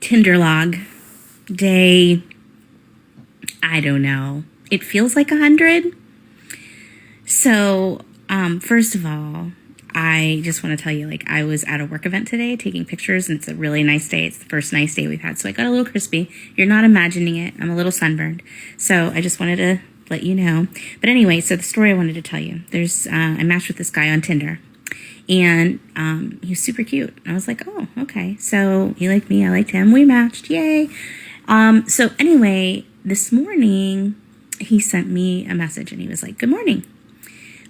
Tinder log. Day, I don't know. It feels like 100. So, first of all, I just want to tell you, I was at a work event today taking pictures, and it's a really nice day. It's the first nice day we've had, so I got a little crispy. You're not imagining it. I'm a little sunburned. So I just wanted to let you know. But anyway, so the story I wanted to tell you. I matched with this guy on Tinder, and he was super cute. I was like, oh, okay. So he liked me. I liked him. We matched. Yay. So anyway, this morning, he sent me a message, and he was like, good morning.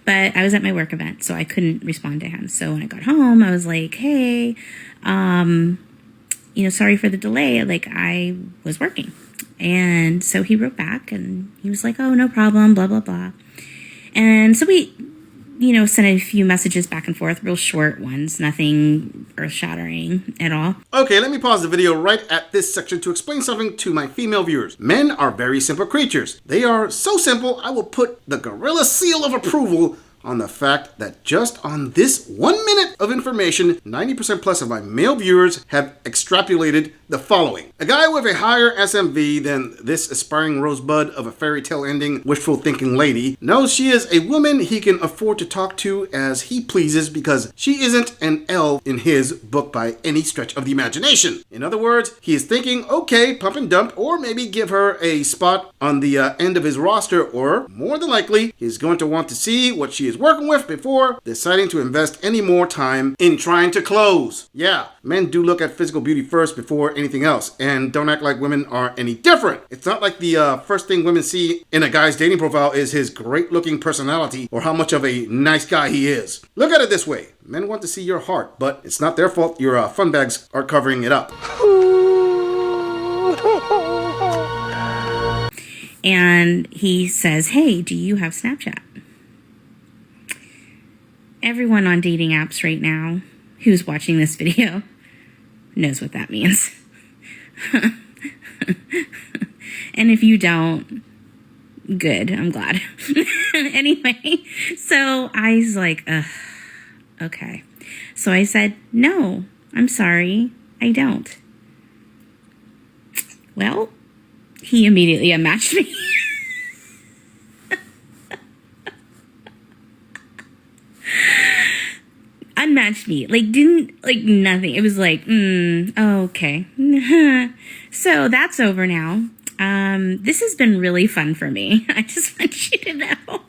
But I was at my work event, so I couldn't respond to him. So when I got home, I was like, hey, sorry for the delay. I was working. And so he wrote back, and he was like, oh, no problem, blah, blah, blah. And so we, sent a few messages back and forth, real short ones, nothing earth-shattering at all. Okay, let me pause the video right at this section to explain something to my female viewers. Men are very simple creatures. They are so simple, I will put the gorilla seal of approval on the fact that just on this 1 minute of information, 90% plus of my male viewers have extrapolated the following. A guy with a higher SMV than this aspiring rosebud of a fairy tale ending, wishful thinking lady knows she is a woman he can afford to talk to as he pleases because she isn't an L in his book by any stretch of the imagination. In other words, he is thinking, okay, pump and dump, or maybe give her a spot on the end of his roster, or more than likely, he's going to want to see what she is working with before deciding to invest any more time in trying to close. Yeah, men do look at physical beauty first before anything else, and don't act like women are any different. It's not like the first thing women see in a guy's dating profile is his great looking personality or how much of a nice guy he is. Look at it this way. Men want to see your heart, but it's not their fault your fun bags are covering it up. And he says, hey, do you have Snapchat? Everyone on dating apps right now who's watching this video knows what that means. And if you don't, good, I'm glad. Anyway, so I was like, ugh, okay. So I said, no, I'm sorry, I don't. Well, he immediately unmatched me. Unmatched me, nothing. It was okay. So that's over now. This has been really fun for me. I just want you to know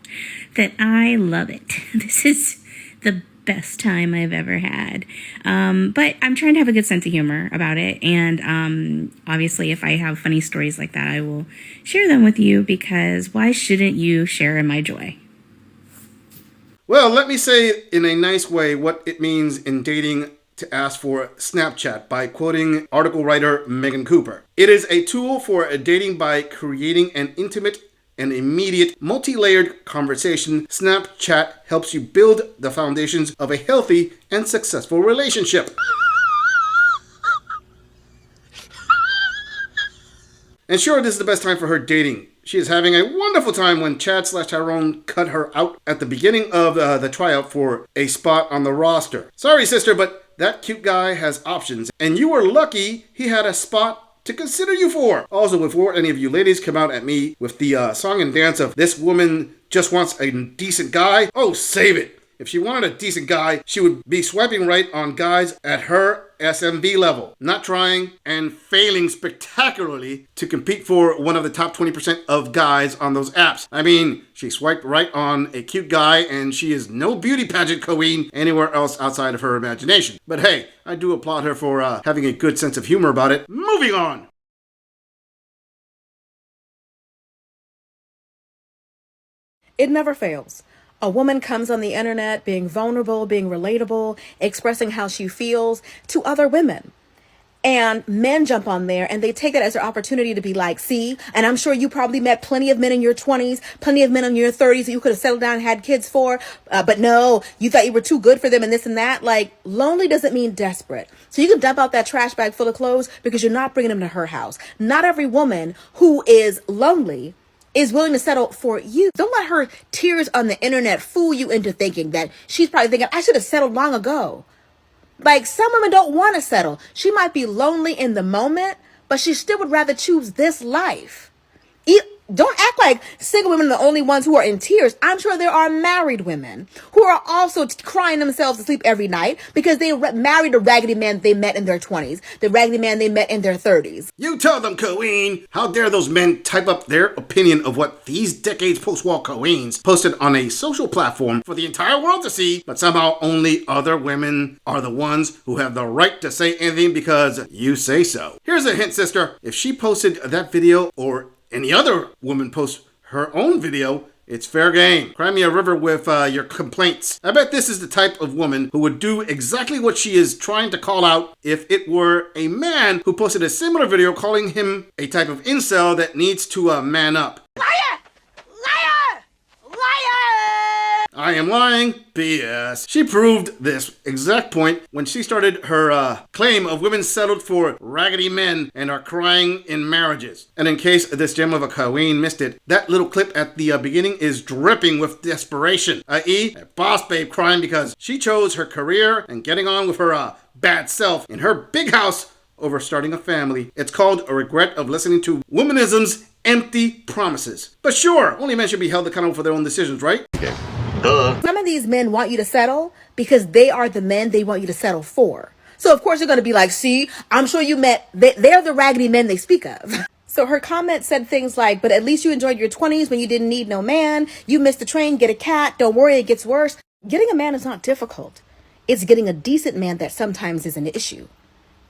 that I love it. This is the best time I've ever had. But I'm trying to have a good sense of humor about it. And obviously, if I have funny stories like that, I will share them with you, because why shouldn't you share in my joy? Well, let me say in a nice way what it means in dating to ask for Snapchat by quoting article writer Megan Cooper. It is a tool for dating by creating an intimate and immediate multi-layered conversation. Snapchat helps you build the foundations of a healthy and successful relationship. And sure, this is the best time for her dating. She is having a wonderful time when Chad/Tyrone cut her out at the beginning of the tryout for a spot on the roster. Sorry, sister, but that cute guy has options, and you were lucky he had a spot to consider you for. Also, before any of you ladies come out at me with the song and dance of this woman just wants a decent guy, oh, save it. If she wanted a decent guy, she would be swiping right on guys at her SMV level, not trying and failing spectacularly to compete for one of the top 20% of guys on those apps. I mean, she swiped right on a cute guy, and she is no beauty pageant queen anywhere else outside of her imagination. But hey, I do applaud her for having a good sense of humor about it. Moving on. It never fails. A woman comes on the internet being vulnerable, being relatable, expressing how she feels to other women. And men jump on there and they take that as their opportunity to be like, see, and I'm sure you probably met plenty of men in your 20s, plenty of men in your 30s that you could have settled down and had kids for. But no, you thought you were too good for them and this and that. Lonely doesn't mean desperate. So you can dump out that trash bag full of clothes because you're not bringing them to her house. Not every woman who is lonely is willing to settle for you. Don't let her tears on the internet fool you into thinking that she's probably thinking, I should have settled long ago. Like, some women don't want to settle. She might be lonely in the moment, but she still would rather choose this life. Don't act like single women are the only ones who are in tears. I'm sure there are married women who are also crying themselves to sleep every night because they married a raggedy man they met in their 20s, the raggedy man they met in their 30s. You tell them, Queen! How dare those men type up their opinion of what these decades post-war queens posted on a social platform for the entire world to see, but somehow only other women are the ones who have the right to say anything because you say so. Here's a hint, sister. If she posted that video or any other woman posts her own video, it's fair game. Cry me a river with your complaints. I bet this is the type of woman who would do exactly what she is trying to call out if it were a man who posted a similar video calling him a type of incel that needs to man up. Liar! Liar! Liar! I am lying? BS. She proved this exact point when she started her claim of women settled for raggedy men and are crying in marriages. And in case this gem of a queen missed it, that little clip at the beginning is dripping with desperation, i.e. a boss babe crying because she chose her career and getting on with her bad self in her big house over starting a family. It's called a regret of listening to womanism's empty promises. But sure, only men should be held accountable for their own decisions, right? Okay. Some of these men want you to settle because they are the men they want you to settle for. So of course you're going to be like, see, I'm sure you met, they're the raggedy men they speak of. So her comment said things like, but at least you enjoyed your 20s when you didn't need no man. You missed the train, get a cat. Don't worry, it gets worse. Getting a man is not difficult. It's getting a decent man that sometimes is an issue.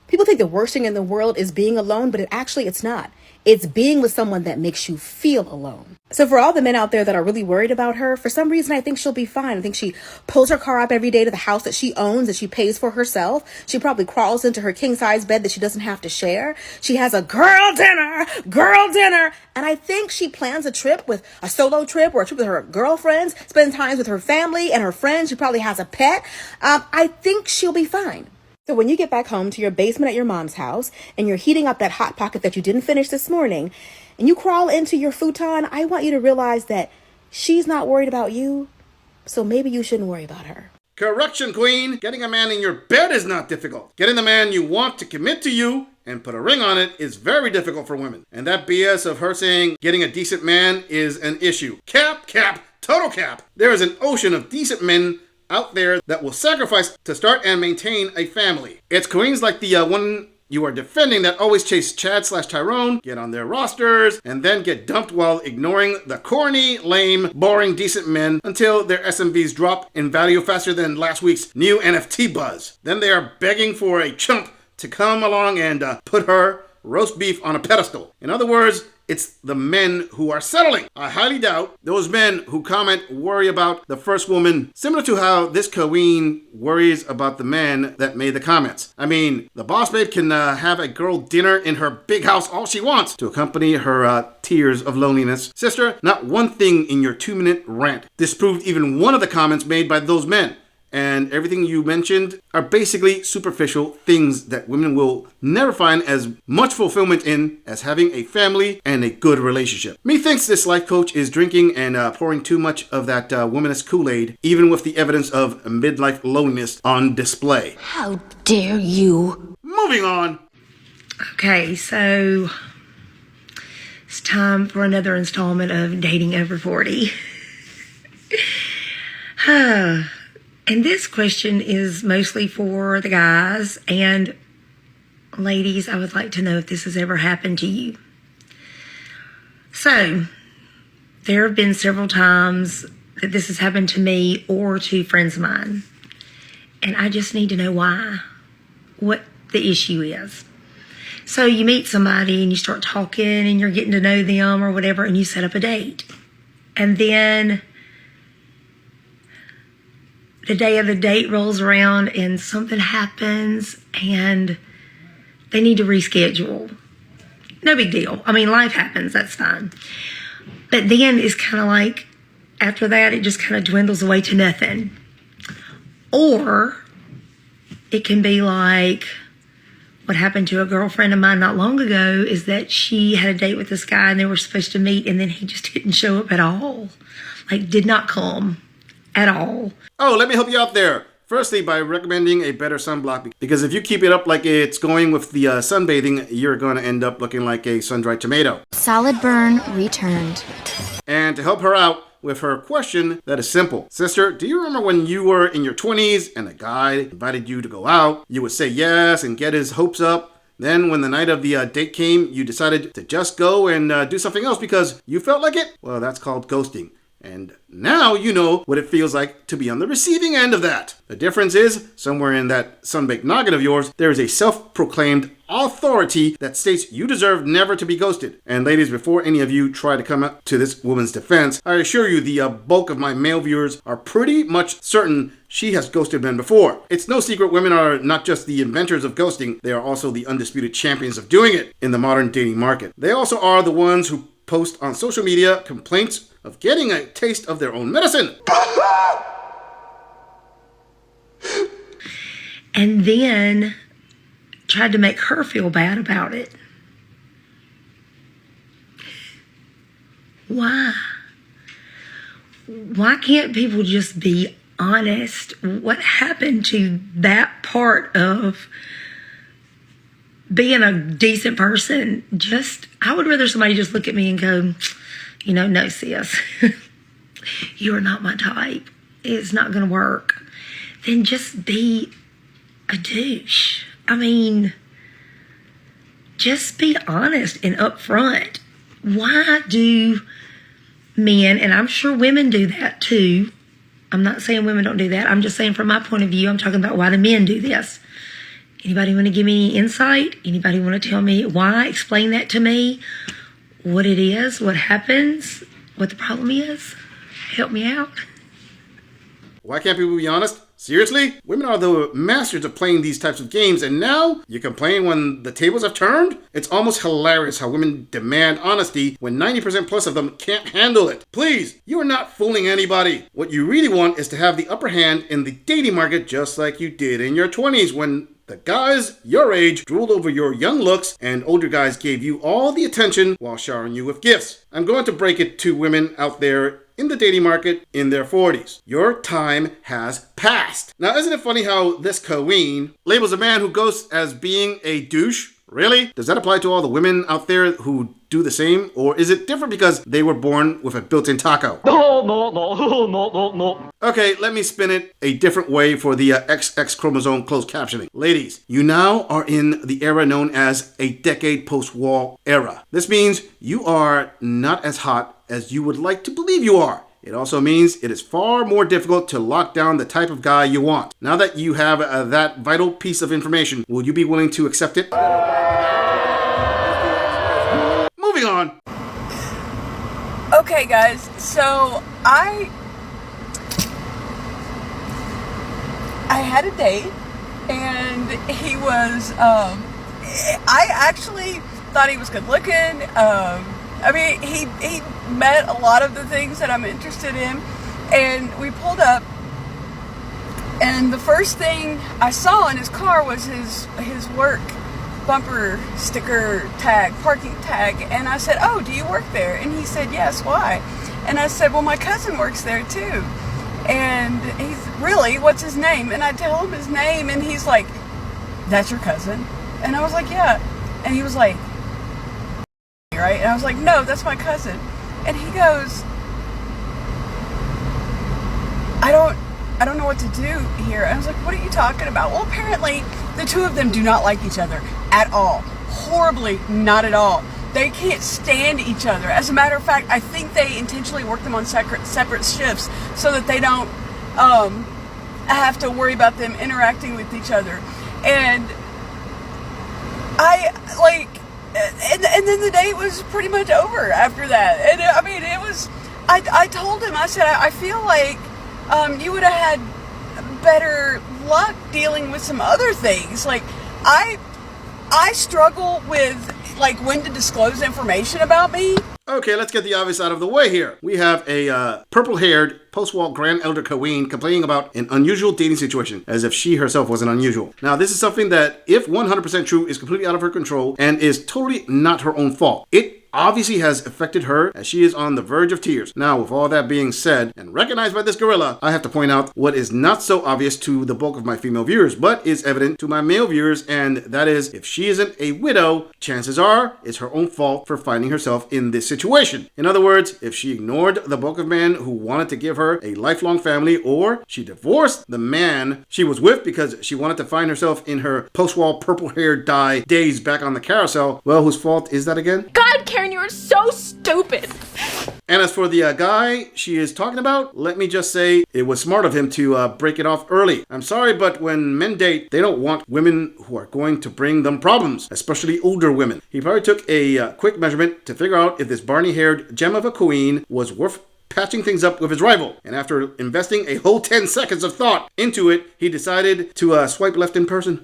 People think the worst thing in the world is being alone, but it's not. It's being with someone that makes you feel alone. So for all the men out there that are really worried about her, for some reason, I think she'll be fine. I think she pulls her car up every day to the house that she owns, that she pays for herself. She probably crawls into her king-size bed that she doesn't have to share. She has a girl dinner. And I think she plans a trip with a solo trip or a trip with her girlfriends, spends time with her family and her friends. She probably has a pet. I think she'll be fine. So when you get back home to your basement at your mom's house and you're heating up that Hot Pocket that you didn't finish this morning and you crawl into your futon, I want you to realize that she's not worried about you. So maybe you shouldn't worry about her. Correction, Queen. Getting a man in your bed is not difficult. Getting the man you want to commit to you and put a ring on it is very difficult for women. And that BS of her saying getting a decent man is an issue. Cap, total cap. There is an ocean of decent men out there that will sacrifice to start and maintain a family. It's queens like the one you are defending that always chase Chad/Tyrone, get on their rosters, and then get dumped while ignoring the corny, lame, boring, decent men until their SMVs drop in value faster than last week's new NFT buzz. Then they are begging for a chump to come along and put her roast beef on a pedestal. In other words, it's the men who are settling. I highly doubt those men who comment worry about the first woman, similar to how this queen worries about the man that made the comments. I mean, the boss babe can have a girl dinner in her big house all she wants to accompany her tears of loneliness. Sister, not one thing in your 2-minute rant disproved even one of the comments made by those men. And everything you mentioned are basically superficial things that women will never find as much fulfillment in as having a family and a good relationship. Methinks this life coach is drinking and pouring too much of that womanist Kool-Aid, even with the evidence of midlife loneliness on display. How dare you? Moving on. Okay, so it's time for another installment of Dating Over 40. And this question is mostly for the guys, and ladies, I would like to know if this has ever happened to you. So, there have been several times that this has happened to me or to friends of mine, and I just need to know why, what the issue is. So you meet somebody and you start talking and you're getting to know them or whatever, and you set up a date. And then the day of the date rolls around and something happens and they need to reschedule. No big deal. I mean, life happens. That's fine. But then it's kind of like, after that, it just kind of dwindles away to nothing. Or it can be like what happened to a girlfriend of mine not long ago, is that she had a date with this guy and they were supposed to meet, and then he just didn't show up at all. Like, did not come at all. Oh, let me help you out there. Firstly, by recommending a better sunblock, because if you keep it up like it's going with the sunbathing, you're going to end up looking like a sun-dried tomato. Solid burn returned. And to help her out with her question, that is simple. Sister, do you remember when you were in your 20s and a guy invited you to go out? You would say yes and get his hopes up. Then when the night of the date came, you decided to just go and do something else because you felt like it? Well, that's called ghosting. And now you know what it feels like to be on the receiving end of that. The difference is, somewhere in that sunbaked noggin of yours, there is a self-proclaimed authority that states you deserve never to be ghosted. And ladies, before any of you try to come up to this woman's defense, I assure you the bulk of my male viewers are pretty much certain she has ghosted men before. It's no secret women are not just the inventors of ghosting, they are also the undisputed champions of doing it in the modern dating market. They also are the ones who post on social media complaints of getting a taste of their own medicine. And then tried to make her feel bad about it. Why? Why can't people just be honest? What happened to that part of being a decent person? I would rather somebody just look at me and go, no, sis, you are not my type. It's not going to work. Then just be a douche. I mean, just be honest and upfront. Why do men, and I'm sure women do that too. I'm not saying women don't do that. I'm just saying from my point of view, I'm talking about why the men do this. Anybody want to give me any insight? Anybody want to tell me why? Explain that to me. What it is, what happens, what the problem is. Help me out. Why can't people be honest? Seriously? Women are the masters of playing these types of games, and now you complain when the tables have turned? It's almost hilarious how women demand honesty when 90% plus of them can't handle it. Please, you are not fooling anybody. What you really want is to have the upper hand in the dating market just like you did in your 20s when the guys your age drooled over your young looks and older guys gave you all the attention while showering you with gifts. I'm going to break it to women out there in the dating market in their 40s. Your time has passed. Now, isn't it funny how this queen labels a man who ghosts as being a douche? Really? Does that apply to all the women out there who do the same? Or is it different because they were born with a built-in taco? No. Okay, let me spin it a different way for the XX chromosome closed captioning. Ladies, you now are in the era known as a decade post-wall era. This means you are not as hot as you would like to believe you are. It also means it is far more difficult to lock down the type of guy you want. Now that you have that vital piece of information, will you be willing to accept it? Moving on. Okay, guys, so I had a date, and he was, I actually thought he was good looking. I mean, he met a lot of the things that I'm interested in, and we pulled up, and the first thing I saw in his car was his work bumper sticker tag, parking tag, and I said, "Oh, do you work there?" And he said, "Yes, why?" And I said, "Well, my cousin works there too." And he's, "Really? What's his name?" And I tell him his name, and he's like, "That's your cousin?" And I was like, "Yeah." And he was like, right? And I was like, "No, that's my cousin." And he goes, I don't know what to do here. And I was like, "What are you talking about?" Well, apparently the two of them do not like each other at all. Horribly, not at all. They can't stand each other. As a matter of fact, I think they intentionally work them on separate shifts so that they don't have to worry about them interacting with each other. And and then the date was pretty much over after that. And I mean, it was, I told him, I said, I feel like you would have had better luck dealing with some other things. Like, I struggle with, like, when to disclose information about me. Okay, let's get the obvious out of the way here. We have a purple-haired post-wall grand elder queen complaining about an unusual dating situation, as if she herself wasn't unusual. Now, this is something that, if 100% true, is completely out of her control and is totally not her own fault. It obviously has affected her, as she is on the verge of tears. Now, with all that being said and recognized by this gorilla, I have to point out what is not so obvious to the bulk of my female viewers, but is evident to my male viewers, and that is, if she isn't a widow, chances are it's her own fault for finding herself in this situation. In other words, if she ignored the bulk of men who wanted to give her a lifelong family, or she divorced the man she was with because she wanted to find herself in her post-wall purple hair dye days back on the carousel, well, whose fault is that again? God, Karen, you are so stupid. And as for the guy she is talking about, let me just say it was smart of him to break it off early. I'm sorry, but when men date, they don't want women who are going to bring them problems, especially older women. He probably took a quick measurement to figure out if this Barney-haired gem of a queen was worth patching things up with his rival. And after investing a whole 10 seconds of thought into it, he decided to swipe left in person.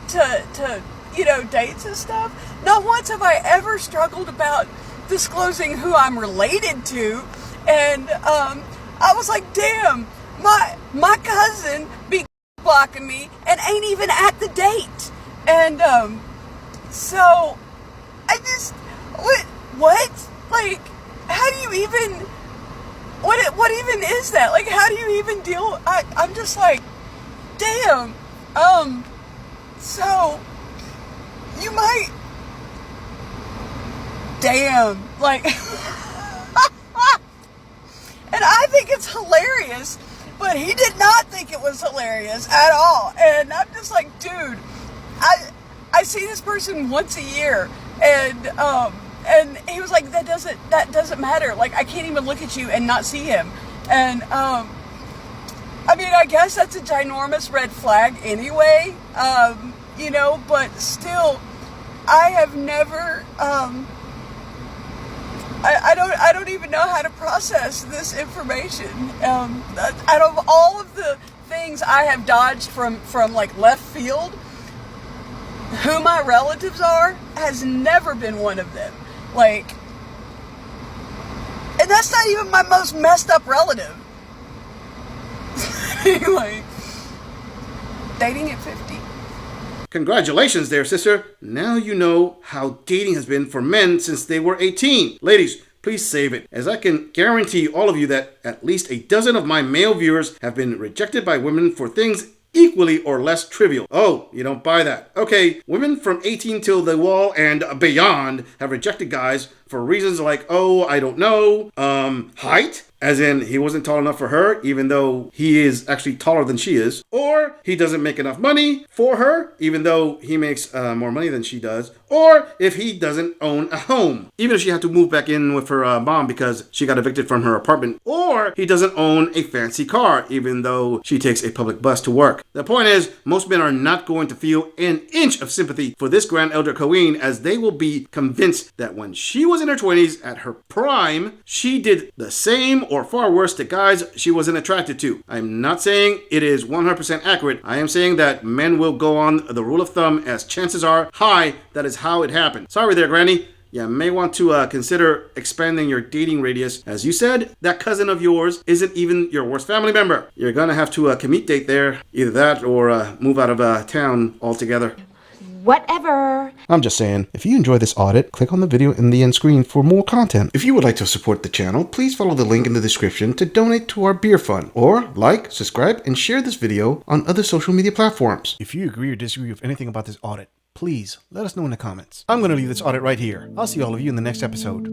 To you know, dates and stuff. Not once have I ever struggled about disclosing who I'm related to, and I was like, damn, my cousin be blocking me and ain't even at the date, and so I just what like, how do you even what even is that? Like, how do you even deal? I'm just like, damn. So, you might, damn, like, and I think it's hilarious, but he did not think it was hilarious at all, and I'm just like, dude, I see this person once a year, and he was like, that doesn't matter, like, I can't even look at you and not see him, and, I mean, I guess that's a ginormous red flag anyway, you know, but still, I have never, I don't even know how to process this information. Out of all of the things I have dodged from like left field, who my relatives are has never been one of them. Like, and that's not even my most messed up relative. Anyway, dating at 50. Congratulations there, sister. Now you know how dating has been for men since they were 18. Ladies, please save it, as I can guarantee all of you that at least a dozen of my male viewers have been rejected by women for things equally or less trivial. Oh, you don't buy that. Okay, women from 18 till the wall and beyond have rejected guys for reasons like, oh, I don't know, height, as in he wasn't tall enough for her, even though he is actually taller than she is, or he doesn't make enough money for her, even though he makes more money than she does, or if he doesn't own a home, even if she had to move back in with her mom because she got evicted from her apartment, or he doesn't own a fancy car, even though she takes a public bus to work. The point is, most men are not going to feel an inch of sympathy for this Grand Elder Queen, as they will be convinced that when she was in her 20s at her prime, she did the same or far worse to guys she wasn't attracted to. I'm not saying it is 100% accurate. I am saying that men will go on the rule of thumb, as chances are high that is how it happened. Sorry there, Granny. You may want to consider expanding your dating radius. As you said, that cousin of yours isn't even your worst family member. You're gonna have to commute date there. Either that or move out of town altogether. Whatever. I'm just saying, if you enjoy this audit, click on the video in the end screen for more content. If you would like to support the channel, please follow the link in the description to donate to our beer fund, or like, subscribe, and share this video on other social media platforms. If you agree or disagree with anything about this audit, please let us know in the comments. I'm going to leave this audit right here. I'll see all of you in the next episode.